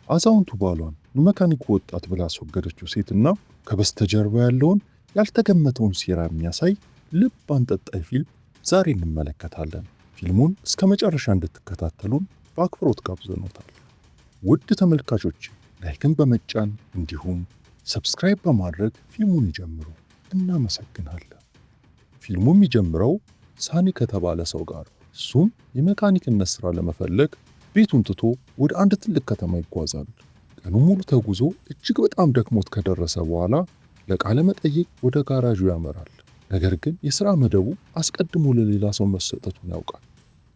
አዛውንቱ ባሏን የመካኒኩ ወጣት ብላ አስወገደችው ሴትና ከበስተጀርባ ያለውን ያልተገመተውን ሴራ የሚያሳይ ልብ አንጠልጣይ ፊልም ዛሬ እንመለከታለን። ፊልሙን እስከ መጨረሻ እንድትከታተሉን በአክብሮት ጋብዘኖታል። ውድ ተመልካቾች ላይክን በመጫን እንዲሁም ሰብስክራይብ በማድረግ ፊልሙን ይጀምሩ። እናመሰግናለን። ፊልሙ የሚጀምረው ሳኒ ከተባለ ሰው ጋር፣ እሱም የመካኒክነት ስራ ለመፈለግ ቤቱን ትቶ ወደ አንድ ትልቅ ከተማ ይጓዛል። ቀኑ ሙሉ ተጉዞ እጅግ በጣም ደክሞት ከደረሰ በኋላ ለቃለ መጠይቅ ወደ ጋራዡ ያመራል። ነገር ግን የሥራ መደቡ አስቀድሞ ለሌላ ሰው መሰጠቱን ያውቃል።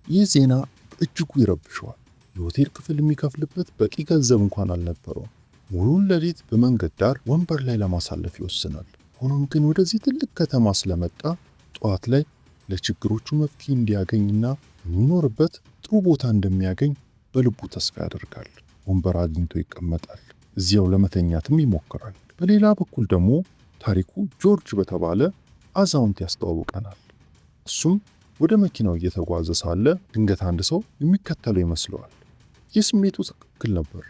ይህ ዜና በእጅጉ ይረብሸዋል። የሆቴል ክፍል የሚከፍልበት በቂ ገንዘብ እንኳን አልነበረውም። ሙሉን ሌሊት በመንገድ ዳር ወንበር ላይ ለማሳለፍ ይወስናል። ሆኖም ግን ወደዚህ ትልቅ ከተማ ስለመጣ ጠዋት ላይ ለችግሮቹ መፍትሄ እንዲያገኝና የሚኖርበት ጥሩ ቦታ እንደሚያገኝ በልቡ ተስፋ ያደርጋል። ወንበር አግኝቶ ይቀመጣል። እዚያው ለመተኛትም ይሞክራል። በሌላ በኩል ደግሞ ታሪኩ ጆርጅ በተባለ አዛውንት ያስተዋውቀናል። እሱም ወደ መኪናው እየተጓዘ ሳለ ድንገት አንድ ሰው የሚከተለው ይመስለዋል። ይህ ስሜቱ ትክክል ነበር።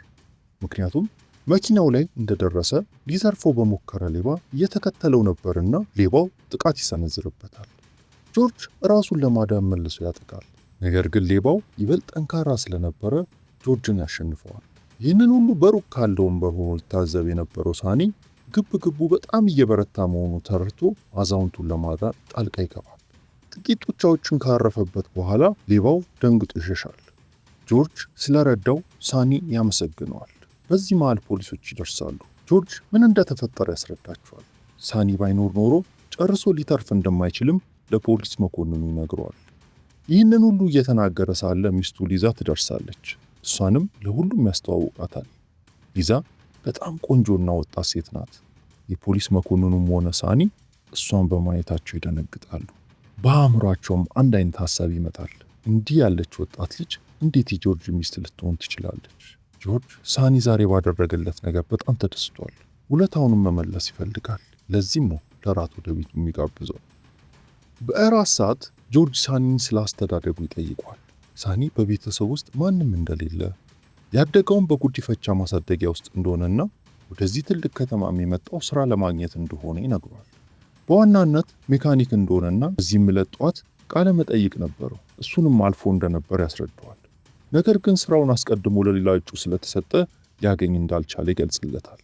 ምክንያቱም መኪናው ላይ እንደደረሰ ሊዘርፈው በሞከረ ሌባ እየተከተለው ነበርና ሌባው ጥቃት ይሰነዝርበታል። ጆርጅ ራሱን ለማዳን መልሶ ያጠቃል። ነገር ግን ሌባው ይበልጥ ጠንካራ ስለነበረ ጆርጅን ያሸንፈዋል። ይህንን ሁሉ በሩቅ ካለው ወንበር ሆኖ ሊታዘብ የነበረው ሳኒ ግብ ግቡ በጣም እየበረታ መሆኑ ተረድቶ አዛውንቱን ለማዳን ጣልቃ ይገባል። ጥቂት ጡጫዎችን ካረፈበት በኋላ ሌባው ደንግጦ ይሸሻል። ጆርጅ ስለረዳው ሳኒ ያመሰግነዋል። በዚህ መሃል ፖሊሶች ይደርሳሉ። ጆርጅ ምን እንደተፈጠረ ያስረዳቸዋል። ሳኒ ባይኖር ኖሮ ጨርሶ ሊተርፍ እንደማይችልም ለፖሊስ መኮንኑ ይነግረዋል። ይህንን ሁሉ እየተናገረ ሳለ ሚስቱ ሊዛ ትደርሳለች። እሷንም ለሁሉም ያስተዋውቃታል። ሊዛ በጣም ቆንጆና ወጣት ሴት ናት። የፖሊስ መኮንኑም ሆነ ሳኒ እሷን በማየታቸው ይደነግጣሉ። በአእምሯቸውም አንድ አይነት ሀሳብ ይመጣል። እንዲህ ያለች ወጣት ልጅ እንዴት የጆርጅ ሚስት ልትሆን ትችላለች? ጆርጅ ሳኒ ዛሬ ባደረገለት ነገር በጣም ተደስቷል። ውለታውንም መመለስ ይፈልጋል። ለዚህም ነው ለራት ወደ ቤቱ የሚጋብዘው። በእራት ሰዓት ጆርጅ ሳኒን ስለ አስተዳደጉ ይጠይቋል። ሳኒ በቤተሰብ ውስጥ ማንም እንደሌለ ያደገውን በጉዲፈቻ ማሳደጊያ ውስጥ እንደሆነና ወደዚህ ትልቅ ከተማ የሚመጣው ስራ ለማግኘት እንደሆነ ይነግሯል። በዋናነት ሜካኒክ እንደሆነና በዚህም ዕለት ጠዋት ቃለ መጠይቅ ነበረው። እሱንም አልፎ እንደነበር ያስረዳዋል። ነገር ግን ስራውን አስቀድሞ ለሌላ እጩ ስለተሰጠ ሊያገኝ እንዳልቻለ ይገልጽለታል።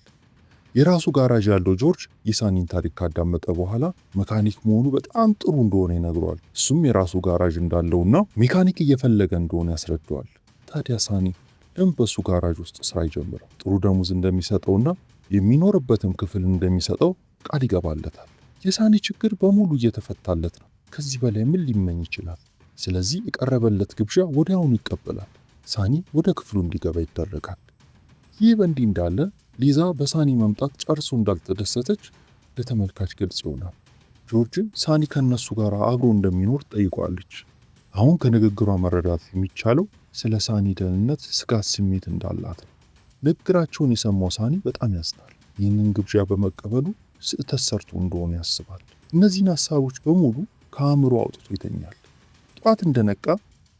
የራሱ ጋራዥ ያለው ጆርጅ የሳኒን ታሪክ ካዳመጠ በኋላ መካኒክ መሆኑ በጣም ጥሩ እንደሆነ ይነግረዋል። እሱም የራሱ ጋራዥ እንዳለውና ሜካኒክ እየፈለገ እንደሆነ ያስረዳዋል። ታዲያ ሳኒ ለምን በሱ ጋራዥ ውስጥ ስራ ይጀምራል? ጥሩ ደሞዝ እንደሚሰጠውና የሚኖርበትም ክፍል እንደሚሰጠው ቃል ይገባለታል። የሳኒ ችግር በሙሉ እየተፈታለት ነው። ከዚህ በላይ ምን ሊመኝ ይችላል? ስለዚህ የቀረበለት ግብዣ ወዲያውኑ ይቀበላል። ሳኒ ወደ ክፍሉ እንዲገባ ይደረጋል። ይህ በእንዲህ እንዳለ ሊዛ በሳኒ መምጣት ጨርሶ እንዳልተደሰተች ለተመልካች ግልጽ ይሆናል። ጆርጅን ሳኒ ከነሱ ጋር አብሮ እንደሚኖር ጠይቋለች። አሁን ከንግግሯ መረዳት የሚቻለው ስለ ሳኒ ደህንነት ስጋት ስሜት እንዳላት ነው። ንግግራቸውን የሰማው ሳኒ በጣም ያዝናል። ይህንን ግብዣ በመቀበሉ ስህተት ሰርቶ እንደሆነ ያስባል። እነዚህን ሀሳቦች በሙሉ ከአእምሮ አውጥቶ ይተኛል። ጠዋት እንደነቃ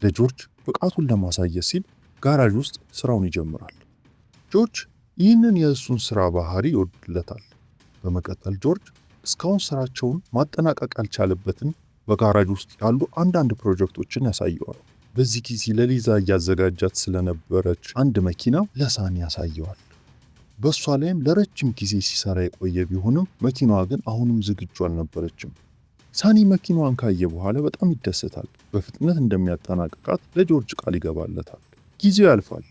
ለጆርጅ ብቃቱን ለማሳየት ሲል ጋራዥ ውስጥ ስራውን ይጀምራል። ጆርጅ ይህንን የእሱን ስራ ባህሪ ይወድለታል። በመቀጠል ጆርጅ እስካሁን ስራቸውን ማጠናቀቅ ያልቻለበትን በጋራጅ ውስጥ ያሉ አንዳንድ ፕሮጀክቶችን ያሳየዋል። በዚህ ጊዜ ለሊዛ እያዘጋጃት ስለነበረች አንድ መኪና ለሳኒ ያሳየዋል። በእሷ ላይም ለረጅም ጊዜ ሲሰራ የቆየ ቢሆንም መኪናዋ ግን አሁንም ዝግጁ አልነበረችም። ሳኒ መኪናዋን ካየ በኋላ በጣም ይደሰታል። በፍጥነት እንደሚያጠናቅቃት ለጆርጅ ቃል ይገባለታል። ጊዜው ያልፋል።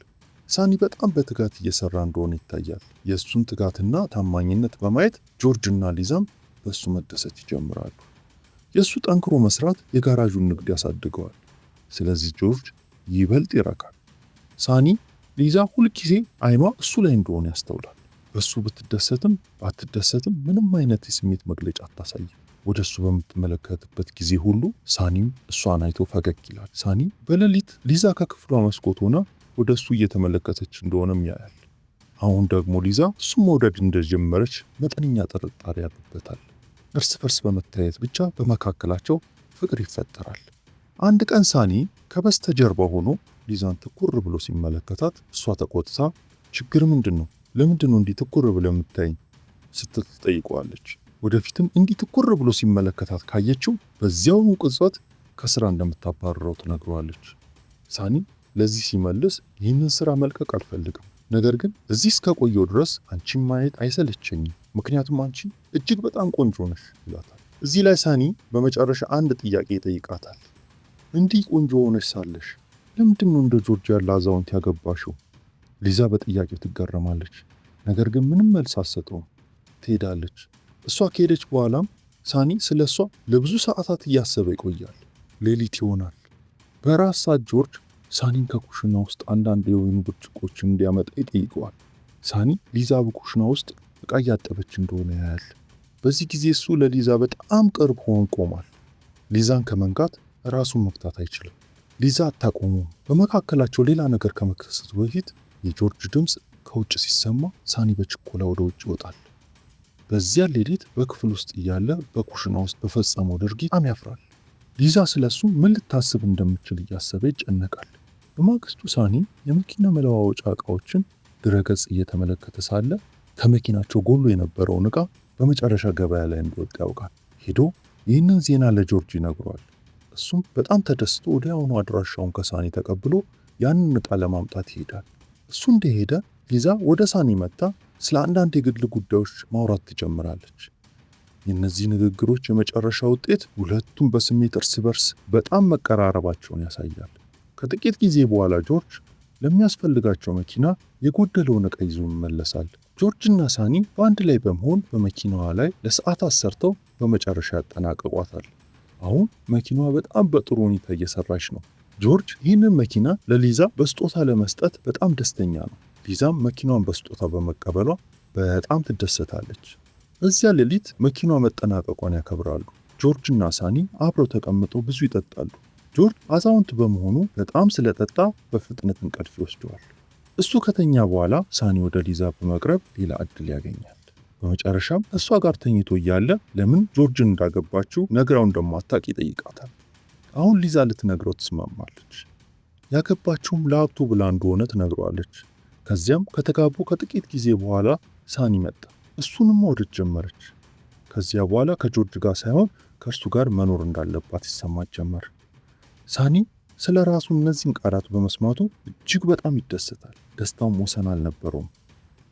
ሳኒ በጣም በትጋት እየሰራ እንደሆነ ይታያል። የእሱን ትጋትና ታማኝነት በማየት ጆርጅ እና ሊዛም በእሱ መደሰት ይጀምራሉ። የእሱ ጠንክሮ መስራት የጋራዡን ንግድ ያሳድገዋል። ስለዚህ ጆርጅ ይበልጥ ይረካል። ሳኒ ሊዛ ሁልጊዜ አይኗ እሱ ላይ እንደሆነ ያስተውላል። በእሱ ብትደሰትም ባትደሰትም ምንም አይነት የስሜት መግለጫ አታሳይም። ወደ እሱ በምትመለከትበት ጊዜ ሁሉ ሳኒም እሷን አይቶ ፈገግ ይላል። ሳኒ በሌሊት ሊዛ ከክፍሏ መስኮት ሆና ወደ እሱ እየተመለከተች እንደሆነም ያያል። አሁን ደግሞ ሊዛ እሱ መውደድ እንደጀመረች መጠነኛ ጥርጣሬ ያድርበታል። እርስ በርስ በመታየት ብቻ በመካከላቸው ፍቅር ይፈጠራል። አንድ ቀን ሳኒ ከበስተጀርባ ሆኖ ሊዛን ትኩር ብሎ ሲመለከታት እሷ ተቆጥታ ችግር ምንድን ነው? ለምንድን ነው እንዲህ ትኩር ብለህ የምታይኝ ስትል ትጠይቀዋለች። ወደፊትም እንዲህ ትኩር ብሎ ሲመለከታት ካየችው በዚያውኑ ቅጽበት ከስራ እንደምታባረረው ትነግረዋለች። ሳኒ ለዚህ ሲመልስ ይህንን ስራ መልቀቅ አልፈልግም፣ ነገር ግን እዚህ እስከቆየው ድረስ አንቺን ማየት አይሰለቸኝም፣ ምክንያቱም አንቺ እጅግ በጣም ቆንጆ ነሽ ይላታል። እዚህ ላይ ሳኒ በመጨረሻ አንድ ጥያቄ ይጠይቃታል። እንዲህ ቆንጆ ሆነሽ ሳለሽ ለምንድን ነው እንደ ጆርጅ ያለ አዛውንት ያገባሽው? ሊዛ በጥያቄው ትገረማለች፣ ነገር ግን ምንም መልስ አትሰጠውም። ትሄዳለች። እሷ ከሄደች በኋላም ሳኒ ስለ እሷ ለብዙ ሰዓታት እያሰበ ይቆያል። ሌሊት ይሆናል። በራስ ሰዓት ጆርጅ ሳኒን ከኩሽና ውስጥ አንዳንድ የወይን ብርጭቆችን እንዲያመጣ ይጠይቀዋል። ሳኒ ሊዛ በኩሽና ውስጥ ዕቃ እያጠበች እንደሆነ ያያል። በዚህ ጊዜ እሱ ለሊዛ በጣም ቅርብ ሆኖ ቆሟል። ሊዛን ከመንካት ራሱን መግታት አይችልም። ሊዛ አታቆመውም። በመካከላቸው ሌላ ነገር ከመከሰቱ በፊት የጆርጅ ድምፅ ከውጭ ሲሰማ ሳኒ በችኮላ ወደ ውጭ ይወጣል። በዚያ ሌሊት በክፍል ውስጥ እያለ በኩሽና ውስጥ በፈጸመው ድርጊት በጣም ያፍራል። ሊዛ ስለሱ ምን ልታስብ እንደምትችል እያሰበ ይጨነቃል። በማግስቱ ሳኒ የመኪና መለዋወጫ ዕቃዎችን ድረገጽ እየተመለከተ ሳለ ከመኪናቸው ጎሎ የነበረውን ዕቃ በመጨረሻ ገበያ ላይ እንደወጣ ያውቃል። ሄዶ ይህንን ዜና ለጆርጅ ይነግረዋል። እሱም በጣም ተደስቶ ወዲያውኑ አድራሻውን ከሳኒ ተቀብሎ ያንን ዕቃ ለማምጣት ይሄዳል። እሱ እንደሄደ ሊዛ ወደ ሳኒ መጥታ ስለ አንዳንድ የግል ጉዳዮች ማውራት ትጀምራለች። የእነዚህ ንግግሮች የመጨረሻ ውጤት ሁለቱም በስሜት እርስ በርስ በጣም መቀራረባቸውን ያሳያል። ከጥቂት ጊዜ በኋላ ጆርጅ ለሚያስፈልጋቸው መኪና የጎደለውን ዕቃ ይዞ ይመለሳል። ጆርጅና ሳኒ በአንድ ላይ በመሆን በመኪናዋ ላይ ለሰዓታት ሰርተው በመጨረሻ ያጠናቅቋታል። አሁን መኪናዋ በጣም በጥሩ ሁኔታ እየሰራች ነው። ጆርጅ ይህንን መኪና ለሊዛ በስጦታ ለመስጠት በጣም ደስተኛ ነው። ሊዛም መኪናዋን በስጦታ በመቀበሏ በጣም ትደሰታለች። እዚያ ሌሊት መኪናዋ መጠናቀቋን ያከብራሉ። ጆርጅና ሳኒ አብረው ተቀምጠው ብዙ ይጠጣሉ። ጆርጅ አዛውንት በመሆኑ በጣም ስለጠጣ በፍጥነት እንቅልፍ ይወስደዋል። እሱ ከተኛ በኋላ ሳኒ ወደ ሊዛ በመቅረብ ሌላ እድል ያገኛል። በመጨረሻም እሷ ጋር ተኝቶ እያለ ለምን ጆርጅን እንዳገባችው ነግራው እንደማታውቅ ይጠይቃታል። አሁን ሊዛ ልትነግረው ትስማማለች። ያገባችውም ለሀብቱ ብላ እንደሆነ ትነግረዋለች። ከዚያም ከተጋቡ ከጥቂት ጊዜ በኋላ ሳኒ መጣ። እሱንም መውደድ ጀመረች። ከዚያ በኋላ ከጆርጅ ጋር ሳይሆን ከእርሱ ጋር መኖር እንዳለባት ይሰማት ጀመር። ሳኒ ስለ ራሱ እነዚህን ቃላት በመስማቱ እጅግ በጣም ይደሰታል። ደስታውም ወሰን አልነበረውም።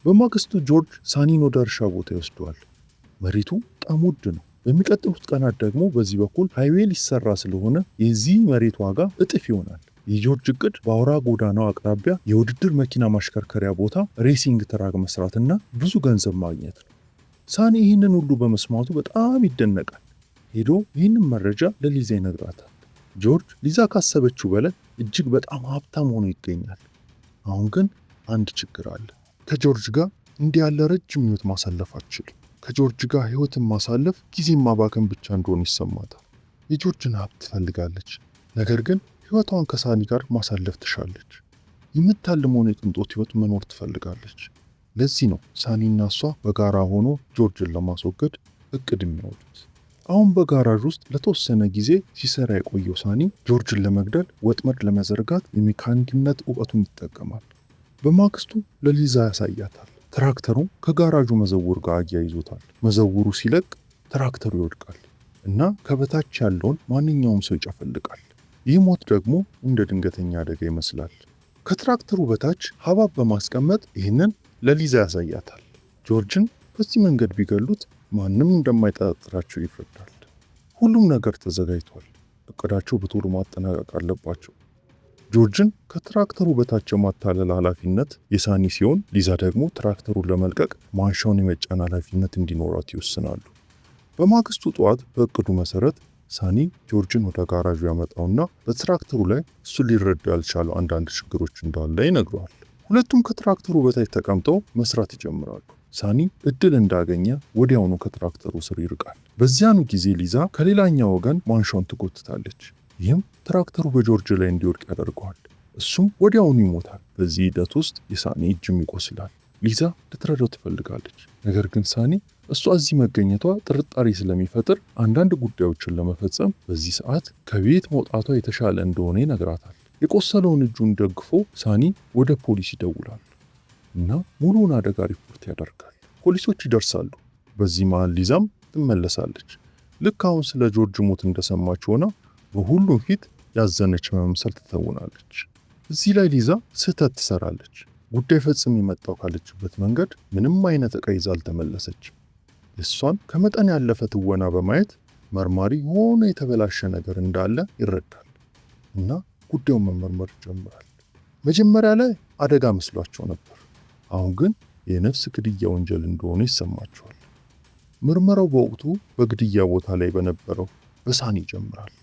በማግስቱ ጆርጅ ሳኒን ወደ እርሻ ቦታ ይወስደዋል። መሬቱ በጣም ውድ ነው። በሚቀጥሉት ቀናት ደግሞ በዚህ በኩል ሃይዌይ ሊሰራ ስለሆነ የዚህ መሬት ዋጋ እጥፍ ይሆናል። የጆርጅ እቅድ በአውራ ጎዳናው አቅራቢያ የውድድር መኪና ማሽከርከሪያ ቦታ ሬሲንግ ትራክ መስራትና ብዙ ገንዘብ ማግኘት ነው። ሳኒ ይህንን ሁሉ በመስማቱ በጣም ይደነቃል። ሄዶ ይህንን መረጃ ለሊዛ ይነግራታል። ጆርጅ ሊዛ ካሰበችው በላይ እጅግ በጣም ሀብታም ሆኖ ይገኛል። አሁን ግን አንድ ችግር አለ። ከጆርጅ ጋር እንዲህ ያለ ረጅም ህይወት ማሳለፍ አትችልም። ከጆርጅ ጋር ህይወትን ማሳለፍ ጊዜን ማባከን ብቻ እንደሆነ ይሰማታል። የጆርጅን ሀብት ትፈልጋለች፣ ነገር ግን ህይወቷን ከሳኒ ጋር ማሳለፍ ትሻለች። የምታልመውን የቅንጦት ህይወት መኖር ትፈልጋለች። ለዚህ ነው ሳኒና እሷ በጋራ ሆኖ ጆርጅን ለማስወገድ እቅድ የሚያወጡት። አሁን በጋራዥ ውስጥ ለተወሰነ ጊዜ ሲሰራ የቆየው ሳኒ ጆርጅን ለመግደል ወጥመድ ለመዘርጋት የሜካኒክነት እውቀቱን ይጠቀማል። በማግስቱ ለሊዛ ያሳያታል። ትራክተሩ ከጋራዡ መዘውር ጋር አያይዞታል። መዘውሩ ሲለቅ ትራክተሩ ይወድቃል እና ከበታች ያለውን ማንኛውም ሰው ይጨፈልቃል። ይህ ሞት ደግሞ እንደ ድንገተኛ አደጋ ይመስላል። ከትራክተሩ በታች ሀባብ በማስቀመጥ ይህንን ለሊዛ ያሳያታል። ጆርጅን በዚህ መንገድ ቢገሉት ማንም እንደማይጠረጥራቸው ይረዳል። ሁሉም ነገር ተዘጋጅቷል። እቅዳቸው በቶሎ ማጠናቀቅ አለባቸው። ጆርጅን ከትራክተሩ በታች የማታለል ኃላፊነት የሳኒ ሲሆን፣ ሊዛ ደግሞ ትራክተሩን ለመልቀቅ ማንሻውን የመጫን ኃላፊነት እንዲኖራት ይወስናሉ። በማግስቱ ጠዋት በእቅዱ መሰረት ሳኒ ጆርጅን ወደ ጋራዡ ያመጣውና በትራክተሩ ላይ እሱ ሊረዳ ያልቻለው አንዳንድ ችግሮች እንዳለ ይነግረዋል። ሁለቱም ከትራክተሩ በታች ተቀምጠው መስራት ይጀምራሉ። ሳኒ እድል እንዳገኘ ወዲያውኑ ከትራክተሩ ስር ይርቃል። በዚያኑ ጊዜ ሊዛ ከሌላኛው ወገን ማንሻውን ትጎትታለች። ይህም ትራክተሩ በጆርጅ ላይ እንዲወድቅ ያደርገዋል። እሱም ወዲያውኑ ይሞታል። በዚህ ሂደት ውስጥ የሳኒ እጅም ይቆስላል። ሊዛ ልትረዳው ትፈልጋለች፣ ነገር ግን ሳኒ እሷ እዚህ መገኘቷ ጥርጣሬ ስለሚፈጥር አንዳንድ ጉዳዮችን ለመፈጸም በዚህ ሰዓት ከቤት መውጣቷ የተሻለ እንደሆነ ይነግራታል። የቆሰለውን እጁን ደግፎ ሳኒ ወደ ፖሊስ ይደውላል። እና ሙሉውን አደጋ ሪፖርት ያደርጋል። ፖሊሶች ይደርሳሉ። በዚህ መሃል ሊዛም ትመለሳለች። ልክ አሁን ስለ ጆርጅ ሞት እንደሰማች ሆና በሁሉም ፊት ያዘነች መምሰል ትተውናለች። እዚህ ላይ ሊዛ ስህተት ትሰራለች። ጉዳይ ፈጽም የመጣው ካለችበት መንገድ ምንም አይነት ዕቃ ይዛ አልተመለሰችም። እሷን ከመጠን ያለፈ ትወና በማየት መርማሪ የሆነ የተበላሸ ነገር እንዳለ ይረዳል እና ጉዳዩን መመርመር ይጀምራል። መጀመሪያ ላይ አደጋ መስሏቸው ነበር። አሁን ግን የነፍስ ግድያ ወንጀል እንደሆነ ይሰማቸዋል። ምርመራው በወቅቱ በግድያ ቦታ ላይ በነበረው በሳኒ ይጀምራል።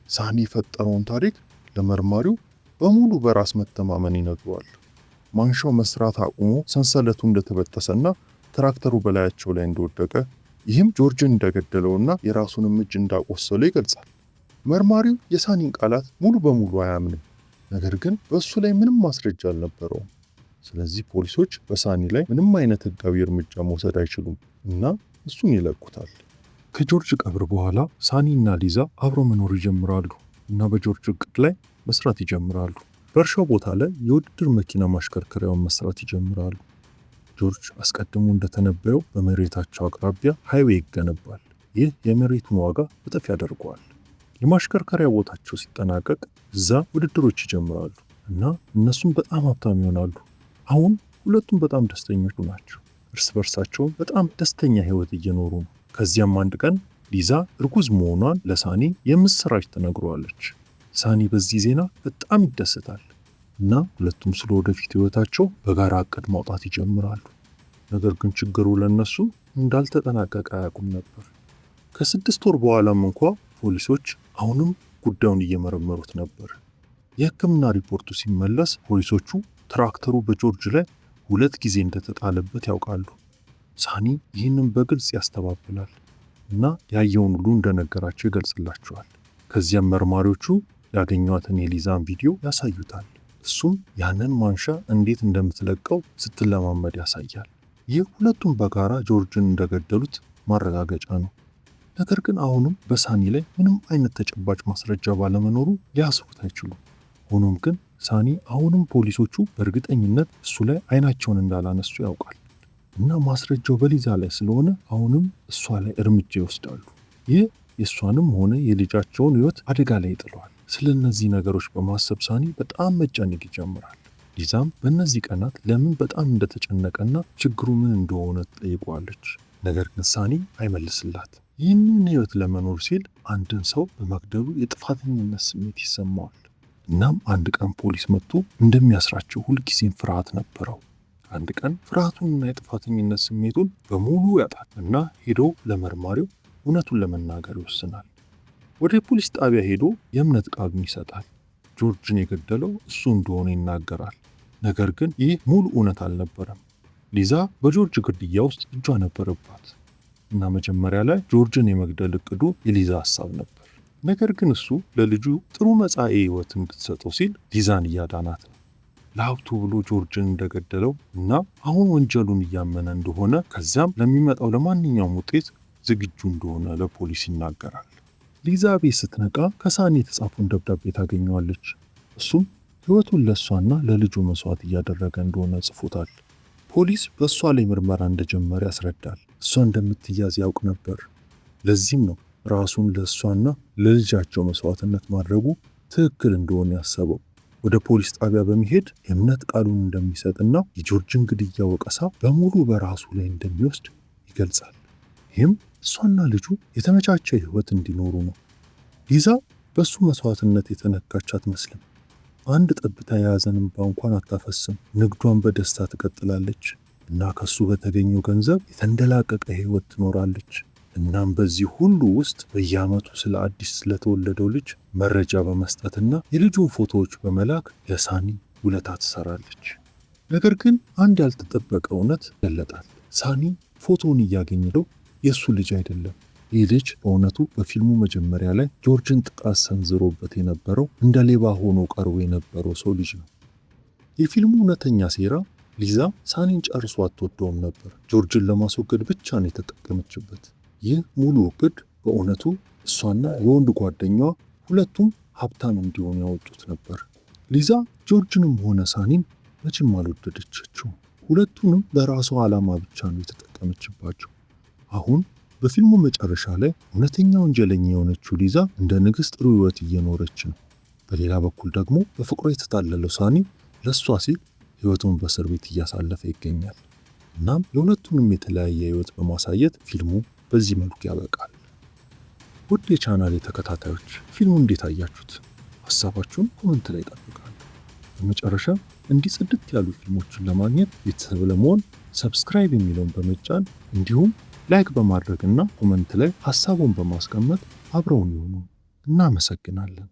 ሳኒ የፈጠረውን ታሪክ ለመርማሪው በሙሉ በራስ መተማመን ይነግረዋል። ማንሻው መስራት አቁሞ ሰንሰለቱ እንደተበጠሰና ትራክተሩ በላያቸው ላይ እንደወደቀ፣ ይህም ጆርጅን እንደገደለውና የራሱንም እጅ እንዳቆሰለው ይገልጻል። መርማሪው የሳኒን ቃላት ሙሉ በሙሉ አያምንም። ነገር ግን በእሱ ላይ ምንም ማስረጃ አልነበረውም። ስለዚህ ፖሊሶች በሳኒ ላይ ምንም አይነት ህጋዊ እርምጃ መውሰድ አይችሉም እና እሱን ይለቁታል። ከጆርጅ ቀብር በኋላ ሳኒ እና ሊዛ አብሮ መኖር ይጀምራሉ እና በጆርጅ እቅድ ላይ መስራት ይጀምራሉ። በእርሻው ቦታ ላይ የውድድር መኪና ማሽከርከሪያውን መስራት ይጀምራሉ። ጆርጅ አስቀድሞ እንደተነበየው በመሬታቸው አቅራቢያ ሃይዌይ ይገነባል። ይህ የመሬቱን ዋጋ እጥፍ ያደርገዋል። የማሽከርከሪያ ቦታቸው ሲጠናቀቅ እዛ ውድድሮች ይጀምራሉ እና እነሱም በጣም ሀብታም ይሆናሉ። አሁን ሁለቱም በጣም ደስተኞች ናቸው። እርስ በርሳቸው በጣም ደስተኛ ህይወት እየኖሩ ነው። ከዚያም አንድ ቀን ሊዛ እርጉዝ መሆኗን ለሳኒ የምስራች ትነግረዋለች። ሳኒ በዚህ ዜና በጣም ይደሰታል እና ሁለቱም ስለ ወደፊት ህይወታቸው በጋራ እቅድ ማውጣት ይጀምራሉ። ነገር ግን ችግሩ ለነሱ እንዳልተጠናቀቀ አያውቁም ነበር። ከ6 ወር በኋላም እንኳ ፖሊሶች አሁንም ጉዳዩን እየመረመሩት ነበር። የህክምና ሪፖርቱ ሲመለስ ፖሊሶቹ ትራክተሩ በጆርጅ ላይ 2 ጊዜ እንደተጣለበት ያውቃሉ። ሳኒ ይህንን በግልጽ ያስተባብላል እና ያየውን ሁሉ እንደነገራቸው ይገልጽላቸዋል። ከዚያም መርማሪዎቹ ያገኟትን የሊዛን ቪዲዮ ያሳዩታል። እሱም ያንን ማንሻ እንዴት እንደምትለቀው ስትለማመድ ያሳያል። ይህ ሁለቱም በጋራ ጆርጅን እንደገደሉት ማረጋገጫ ነው። ነገር ግን አሁንም በሳኒ ላይ ምንም አይነት ተጨባጭ ማስረጃ ባለመኖሩ ሊያስሩት አይችሉም። ሆኖም ግን ሳኒ አሁንም ፖሊሶቹ በእርግጠኝነት እሱ ላይ አይናቸውን እንዳላነሱ ያውቃል እና ማስረጃው በሊዛ ላይ ስለሆነ አሁንም እሷ ላይ እርምጃ ይወስዳሉ። ይህ የእሷንም ሆነ የልጃቸውን ህይወት አደጋ ላይ ይጥለዋል። ስለ እነዚህ ነገሮች በማሰብ ሳኒ በጣም መጨነቅ ይጀምራል። ሊዛም በእነዚህ ቀናት ለምን በጣም እንደተጨነቀና ችግሩ ምን እንደሆነ ትጠይቀዋለች። ነገር ግን ሳኒ አይመልስላት። ይህንን ህይወት ለመኖር ሲል አንድን ሰው በመግደሉ የጥፋተኝነት ስሜት ይሰማዋል። እናም አንድ ቀን ፖሊስ መጥቶ እንደሚያስራቸው ሁልጊዜም ፍርሃት ነበረው። አንድ ቀን ፍርሃቱንና የጥፋተኝነት ስሜቱን በሙሉ ያጣል እና ሄዶ ለመርማሪው እውነቱን ለመናገር ይወስናል። ወደ ፖሊስ ጣቢያ ሄዶ የእምነት ቃሉን ይሰጣል። ጆርጅን የገደለው እሱ እንደሆነ ይናገራል። ነገር ግን ይህ ሙሉ እውነት አልነበረም። ሊዛ በጆርጅ ግድያ ውስጥ እጇ ነበረባት እና መጀመሪያ ላይ ጆርጅን የመግደል እቅዱ የሊዛ ሀሳብ ነበር። ነገር ግን እሱ ለልጁ ጥሩ መጻኤ ህይወት እንድትሰጠው ሲል ሊዛን እያዳናት ነው። ለሀብቱ ብሎ ጆርጅን እንደገደለው እና አሁን ወንጀሉን እያመነ እንደሆነ ከዚያም ለሚመጣው ለማንኛውም ውጤት ዝግጁ እንደሆነ ለፖሊስ ይናገራል። ሊዛ ቤት ስትነቃ ከሳኒ የተጻፈውን ደብዳቤ ታገኘዋለች። እሱም ህይወቱን ለእሷና ለልጁ መስዋዕት እያደረገ እንደሆነ ጽፎታል። ፖሊስ በእሷ ላይ ምርመራ እንደጀመረ ያስረዳል። እሷ እንደምትያዝ ያውቅ ነበር። ለዚህም ነው ራሱን ለእሷና ለልጃቸው መስዋዕትነት ማድረጉ ትክክል እንደሆነ ያሰበው። ወደ ፖሊስ ጣቢያ በመሄድ የእምነት ቃሉን እንደሚሰጥና የጆርጅን ግድያ ወቀሳ በሙሉ በራሱ ላይ እንደሚወስድ ይገልጻል። ይህም እሷና ልጁ የተመቻቸ ህይወት እንዲኖሩ ነው። ሊዛ በእሱ መስዋዕትነት የተነካች አትመስልም። አንድ ጠብታ የያዘን እንባ እንኳን አታፈስም። ንግዷን በደስታ ትቀጥላለች እና ከሱ በተገኘው ገንዘብ የተንደላቀቀ ህይወት ትኖራለች። እናም በዚህ ሁሉ ውስጥ በየዓመቱ ስለ አዲስ ስለተወለደው ልጅ መረጃ በመስጠትና የልጁን ፎቶዎች በመላክ ለሳኒ ውለታ ትሰራለች። ነገር ግን አንድ ያልተጠበቀ እውነት ይገለጣል። ሳኒ ፎቶውን እያገኘው የእሱ ልጅ አይደለም። ይህ ልጅ በእውነቱ በፊልሙ መጀመሪያ ላይ ጆርጅን ጥቃት ሰንዝሮበት የነበረው እንደ ሌባ ሆኖ ቀርቦ የነበረው ሰው ልጅ ነው። የፊልሙ እውነተኛ ሴራ ሊዛ ሳኒን ጨርሶ አትወደውም ነበር። ጆርጅን ለማስወገድ ብቻ ነው የተጠቀመችበት። ይህ ሙሉ እቅድ በእውነቱ እሷና የወንድ ጓደኛዋ ሁለቱም ሀብታም እንዲሆኑ ያወጡት ነበር። ሊዛ ጆርጅንም ሆነ ሳኒን መቼም አልወደደቻቸውም። ሁለቱንም ለራሷ ዓላማ ብቻ ነው የተጠቀመችባቸው። አሁን በፊልሙ መጨረሻ ላይ እውነተኛ ወንጀለኛ የሆነችው ሊዛ እንደ ንግሥት ጥሩ ሕይወት እየኖረች ነው። በሌላ በኩል ደግሞ በፍቅሯ የተታለለው ሳኒ ለእሷ ሲል ሕይወቱን በእስር ቤት እያሳለፈ ይገኛል። እናም የሁለቱንም የተለያየ ሕይወት በማሳየት ፊልሙ በዚህ መልኩ ያበቃል። ውድ የቻናሌ ተከታታዮች ፊልሙን እንዴት አያችሁት? ሀሳባችሁን ኮመንት ላይ እጠብቃለሁ። በመጨረሻ እንዲህ ጽድት ያሉ ፊልሞችን ለማግኘት ቤተሰብ ለመሆን ሰብስክራይብ የሚለውን በመጫን እንዲሁም ላይክ በማድረግና ኮመንት ላይ ሀሳቡን በማስቀመጥ አብረውን ይሁኑ። እናመሰግናለን።